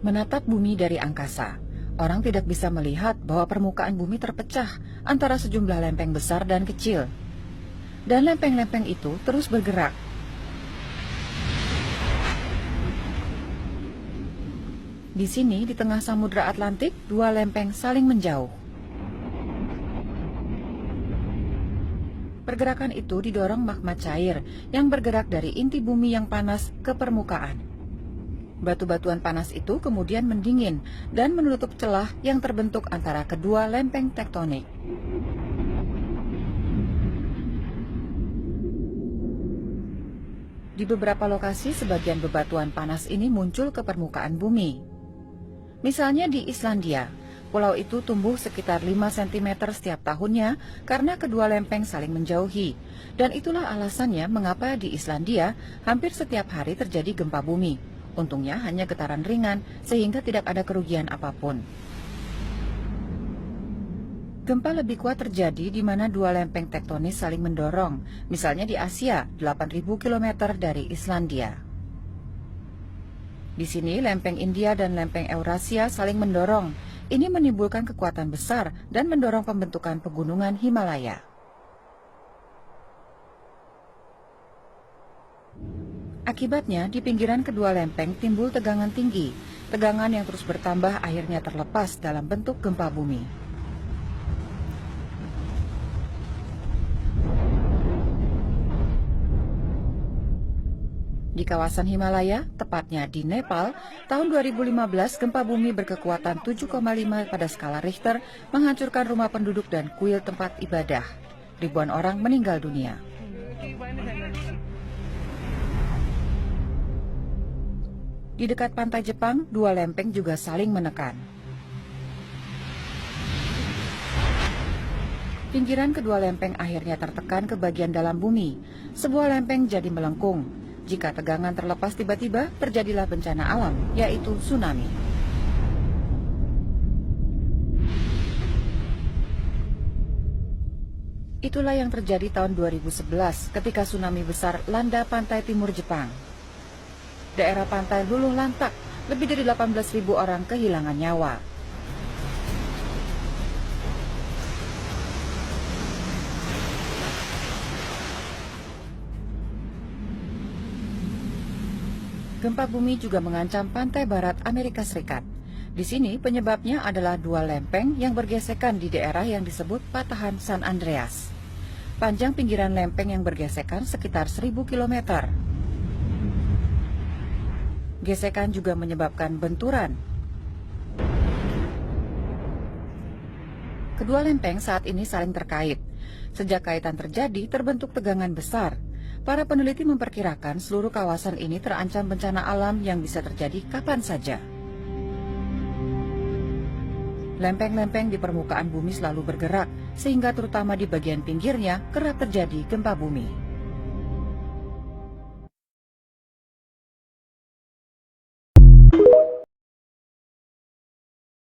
Menatap bumi dari angkasa, orang tidak bisa melihat bahwa permukaan bumi terpecah antara sejumlah lempeng besar dan kecil. Dan lempeng-lempeng itu terus bergerak. Di sini, di tengah Samudra Atlantik, dua lempeng saling menjauh. Pergerakan itu didorong magma cair yang bergerak dari inti bumi yang panas ke permukaan. Batu-batuan panas itu kemudian mendingin dan menutup celah yang terbentuk antara kedua lempeng tektonik. Di beberapa lokasi, sebagian bebatuan panas ini muncul ke permukaan bumi. Misalnya di Islandia, pulau itu tumbuh sekitar 5 cm setiap tahunnya karena kedua lempeng saling menjauhi. Dan itulah alasannya mengapa di Islandia hampir setiap hari terjadi gempa bumi. Untungnya hanya getaran ringan sehingga tidak ada kerugian apapun. Gempa lebih kuat terjadi di mana dua lempeng tektonis saling mendorong, misalnya di Asia, 8.000 km dari Islandia. Di sini, lempeng India dan lempeng Eurasia saling mendorong. Ini menimbulkan kekuatan besar dan mendorong pembentukan pegunungan Himalaya. Akibatnya, di pinggiran kedua lempeng timbul tegangan tinggi. Tegangan yang terus bertambah akhirnya terlepas dalam bentuk gempa bumi. Di kawasan Himalaya, tepatnya di Nepal, tahun 2015 gempa bumi berkekuatan 7,5 pada skala Richter menghancurkan rumah penduduk dan kuil tempat ibadah. Ribuan orang meninggal dunia. Di dekat pantai Jepang, dua lempeng juga saling menekan. Pinggiran kedua lempeng akhirnya tertekan ke bagian dalam bumi. Sebuah lempeng jadi melengkung. Jika tegangan terlepas tiba-tiba, terjadilah bencana alam, yaitu tsunami. Itulah yang terjadi tahun 2011 ketika tsunami besar landa pantai timur Jepang. Daerah pantai luluh lantak, lebih dari 18.000 orang kehilangan nyawa. Gempa bumi juga mengancam pantai barat Amerika Serikat. Di sini penyebabnya adalah dua lempeng yang bergesekan di daerah yang disebut Patahan San Andreas. Panjang pinggiran lempeng yang bergesekan sekitar 1.000 km. Gesekan juga menyebabkan benturan. Kedua lempeng saat ini saling terkait. Sejak kaitan terjadi, terbentuk tegangan besar. Para peneliti memperkirakan seluruh kawasan ini terancam bencana alam yang bisa terjadi kapan saja. Lempeng-lempeng di permukaan bumi selalu bergerak, sehingga terutama di bagian pinggirnya kerap terjadi gempa bumi.